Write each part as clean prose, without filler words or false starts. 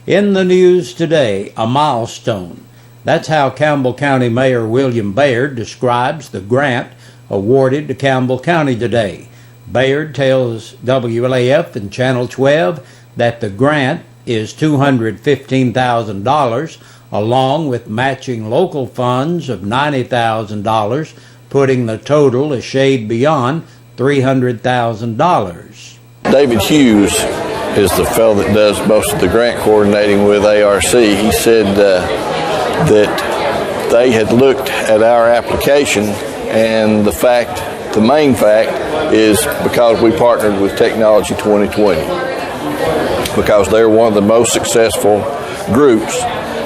In the news today, a milestone. That's how Campbell County Mayor William Baird describes the grant awarded to Campbell County today. Baird tells WLAF and Channel 12 that the grant is $215,000 along with matching local funds of $90,000, putting the total a shade beyond $300,000. David Hughes is the fellow that does most of the grant coordinating with ARC. He said that they had looked at our application, and the main fact is because we partnered with Technology 2020, because they're one of the most successful groups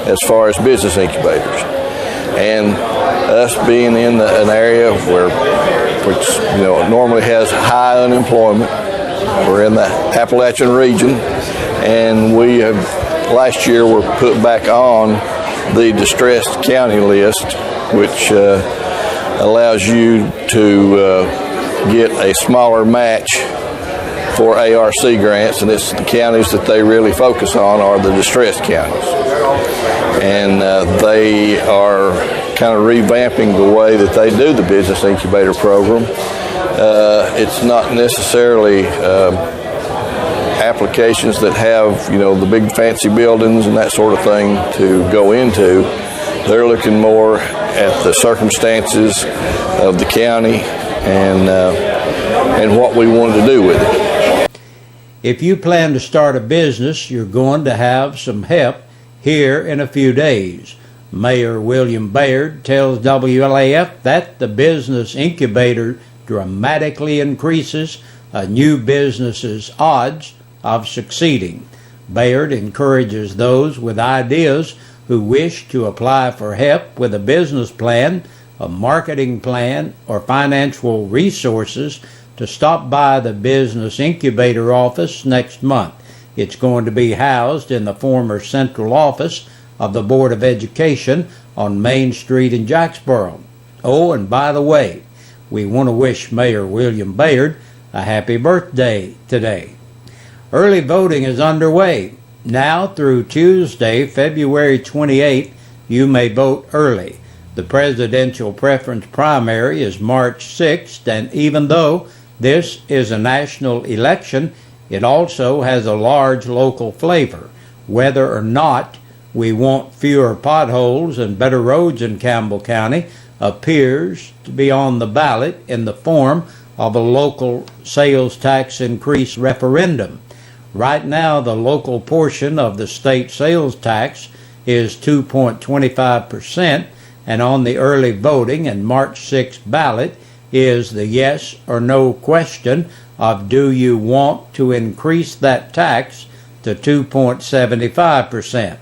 as far as business incubators. And us being in an area which normally has high unemployment, we're in the Appalachian region, and we have last year were put back on the distressed county list, which allows you to get a smaller match for ARC grants, and it's the counties that they really focus on are the distressed counties. And they are kind of revamping the way that they do the business incubator program. It's not necessarily applications that have, the big fancy buildings and that sort of thing to go into. They're looking more at the circumstances of the county and what we wanted to do with it. If you plan to start a business, you're going to have some help here in a few days. Mayor William Baird tells WLAF that the business incubator dramatically increases a new business's odds of succeeding. Baird encourages those with ideas who wish to apply for help with a business plan, a marketing plan, or financial resources to stop by the business incubator office next month. It's going to be housed in the former central office of the Board of Education on Main Street in Jacksboro. Oh, and by the way, we want to wish Mayor William Baird a happy birthday today. Early voting is underway. Now through Tuesday, February 28th, you may vote early. The presidential preference primary is March 6th, and even though this is a national election, it also has a large local flavor. Whether or not we want fewer potholes and better roads in Campbell County appears to be on the ballot in the form of a local sales tax increase referendum. Right now, the local portion of the state sales tax is 2.25%, and on the early voting and March 6th ballot is the yes or no question of do you want to increase that tax to 2.75%.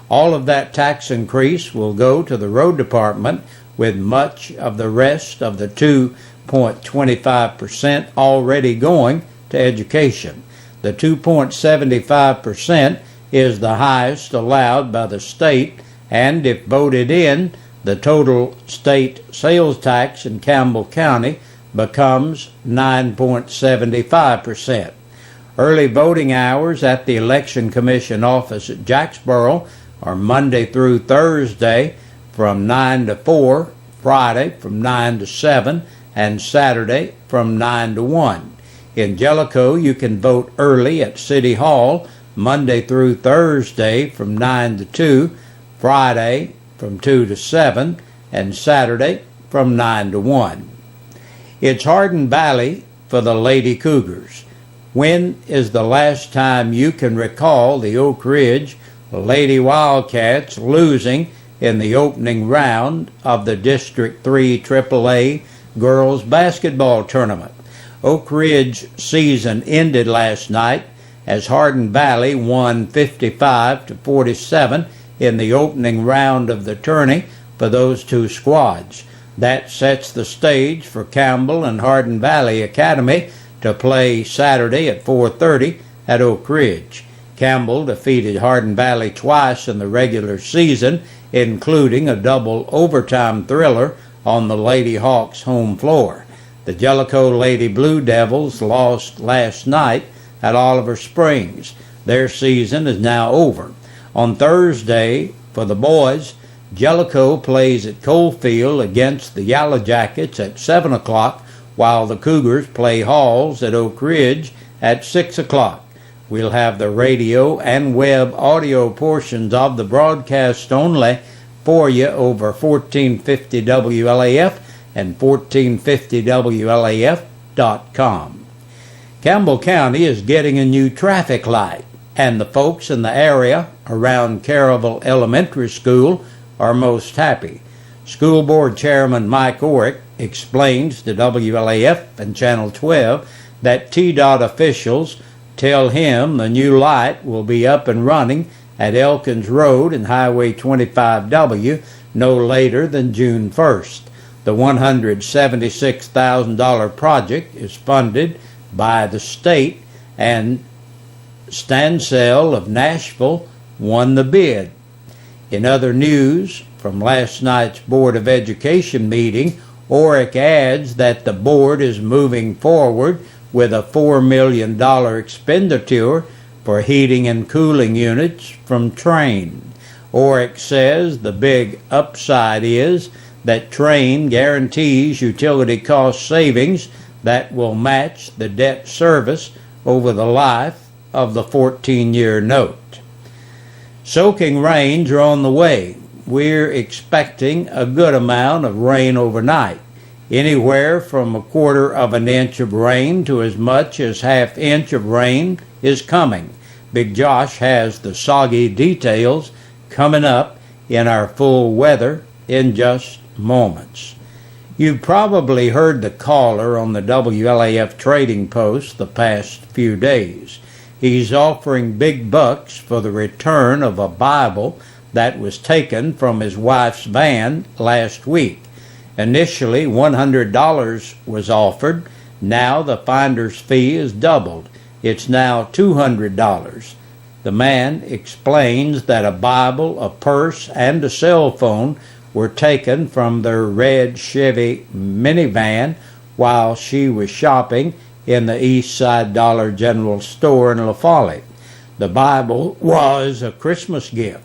All of that tax increase will go to the road department, with much of the rest of the 2.25% already going to education. The 2.75% is the highest allowed by the state, and if voted in, the total state sales tax in Campbell County becomes 9.75%. Early voting hours at the Election Commission office at Jacksboro are Monday through Thursday from 9 to 4, Friday from 9 to 7, and Saturday from 9 to 1. In Jellicoe, you can vote early at City Hall Monday through Thursday from 9 to 2, Friday from 2 to 7, and Saturday from 9 to 1. It's Hardin Valley for the Lady Cougars. When is the last time you can recall the Oak Ridge Lady Wildcats losing in the opening round of the District 3 AAA girls basketball tournament? Oak Ridge season ended last night as Hardin Valley won 55-47 in the opening round of the tourney for those two squads. That sets the stage for Campbell and Hardin Valley Academy to play Saturday at 4:30 at Oak Ridge. Campbell defeated Hardin Valley twice in the regular season, including a double overtime thriller on the Lady Hawks' home floor. The Jellicoe Lady Blue Devils lost last night at Oliver Springs. Their season is now over. On Thursday, for the boys, Jellicoe plays at Coalfield against the Yellow Jackets at 7 o'clock, while the Cougars play Halls at Oak Ridge at 6 o'clock. We'll have the radio and web audio portions of the broadcast only for you over 1450 WLAF and 1450WLAF.com. Campbell County is getting a new traffic light, and the folks in the area around Caravel Elementary School are most happy. School Board Chairman Mike Orrick explains to WLAF and Channel 12 that TDOT officials tell him the new light will be up and running at Elkins Road and Highway 25W no later than June 1st. The $176,000 project is funded by the state, and Stansell of Nashville won the bid. In other news from last night's Board of Education meeting, Orrick adds that the board is moving forward with a $4 million expenditure for heating and cooling units from Trane. Orrick says the big upside is that Trane guarantees utility cost savings that will match the debt service over the life of the 14-year note. Soaking rains are on the way. We're expecting a good amount of rain overnight. Anywhere from a quarter of an inch of rain to as much as half inch of rain is coming. Big Josh has the soggy details coming up in our full weather in just moments. You've probably heard the caller on the WLAF Trading Post the past few days. He's offering big bucks for the return of a Bible that was taken from his wife's van last week. Initially, $100 was offered. Now the finder's fee is doubled. It's now $200. The man explains that a Bible, a purse, and a cell phone were taken from their red Chevy minivan while she was shopping in the East Side Dollar General Store in La Follette. The Bible was a Christmas gift.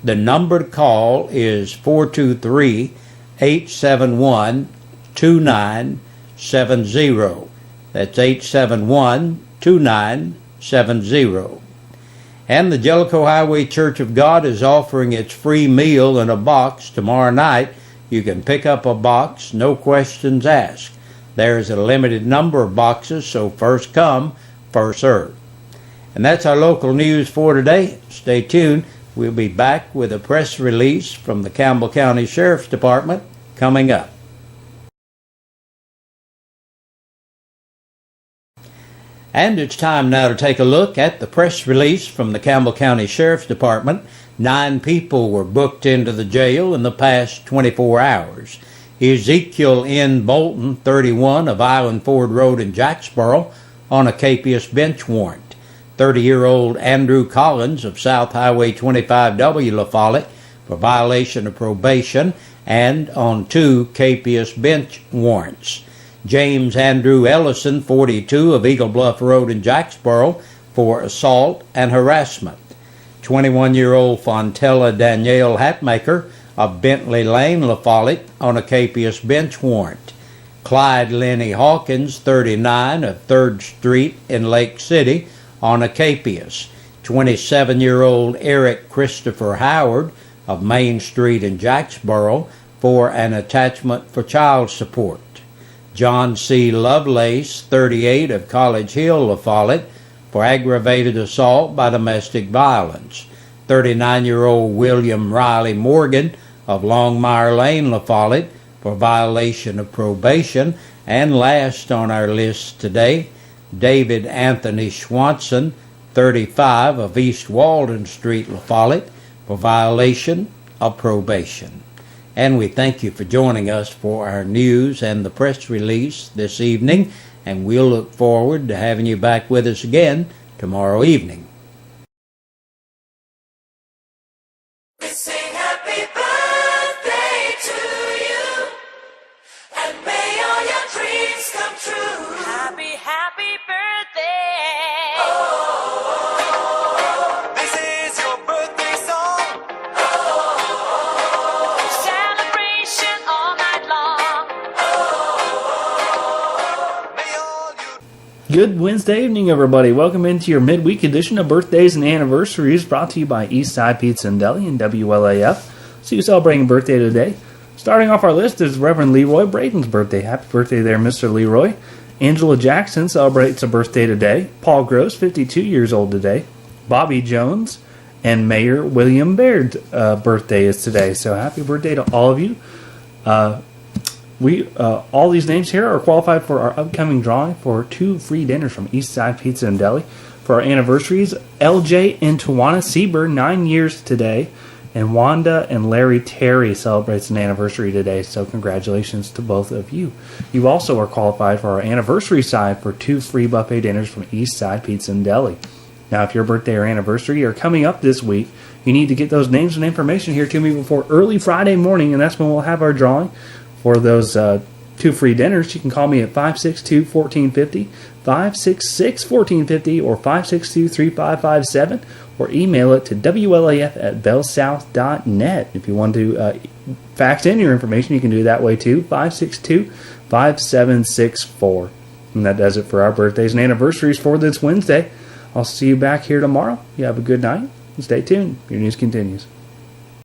The number to call is 423-871-2970. That's 871-2970. And the Jellicoe Highway Church of God is offering its free meal in a box tomorrow night. You can pick up a box, no questions asked. There's a limited number of boxes, so first come, first served. And that's our local news for today. Stay tuned. We'll be back with a press release from the Campbell County Sheriff's Department coming up. And it's time now to take a look at the press release from the Campbell County Sheriff's Department. 9 people were booked into the jail in the past 24 hours. Ezekiel N. Bolton, 31, of Island Ford Road in Jacksboro, on a capious bench warrant. 30-year-old Andrew Collins of South Highway 25W La Follette for violation of probation and on 2 capious bench warrants. James Andrew Ellison, 42, of Eagle Bluff Road in Jacksboro for assault and harassment. 21-year-old Fontella Danielle Hatmaker of Bentley Lane, La Follette, on a capious bench warrant. Clyde Lenny Hawkins, 39, of 3rd Street in Lake City, on a capious. 27-year-old Eric Christopher Howard of Main Street in Jacksboro for an attachment for child support. John C. Lovelace, 38, of College Hill, La Follette, for aggravated assault by domestic violence. 39-year-old William Riley Morgan of Longmire Lane, La Follette, for violation of probation. And last on our list today, David Anthony Swanson, 35, of East Walden Street, La Follette, for violation of probation. And we thank you for joining us for our news and the press release this evening, and we'll look forward to having you back with us again tomorrow evening. We sing happy birthday to you, and may all your dreams come true. Happy, happy birthday. This is your birthday song. Good Wednesday evening, everybody. Welcome into your midweek edition of Birthdays and Anniversaries, brought to you by Eastside Pizza and Deli and WLAF. So you celebrating a birthday today. Starting off our list is Reverend Leroy Braden's birthday. Happy birthday there, Mr. Leroy. Angela Jackson celebrates a birthday today. Paul Gross, 52 years old today. Bobby Jones and Mayor William Baird's birthday is today. So happy birthday to all of you. All these names here are qualified for our upcoming drawing for 2 free dinners from Eastside Pizza and Deli. For our anniversaries, LJ and Tawana Sieber, 9 years today, and Wanda and Larry Terry celebrates an anniversary today, so congratulations to both of you. You also are qualified for our anniversary side for 2 free buffet dinners from Eastside Pizza and Deli. Now, if your birthday or anniversary are coming up this week, you need to get those names and information here to me before early Friday morning, and that's when we'll have our drawing for those 2 free dinners. You can call me at 562-1450, 566-1450, or 562-3557, or email it to WLAF@bellsouth.net. If you want to fax in your information, you can do it that way too, 562-5764. And that does it for our birthdays and anniversaries for this Wednesday. I'll see you back here tomorrow. You have a good night, and stay tuned. Your news continues.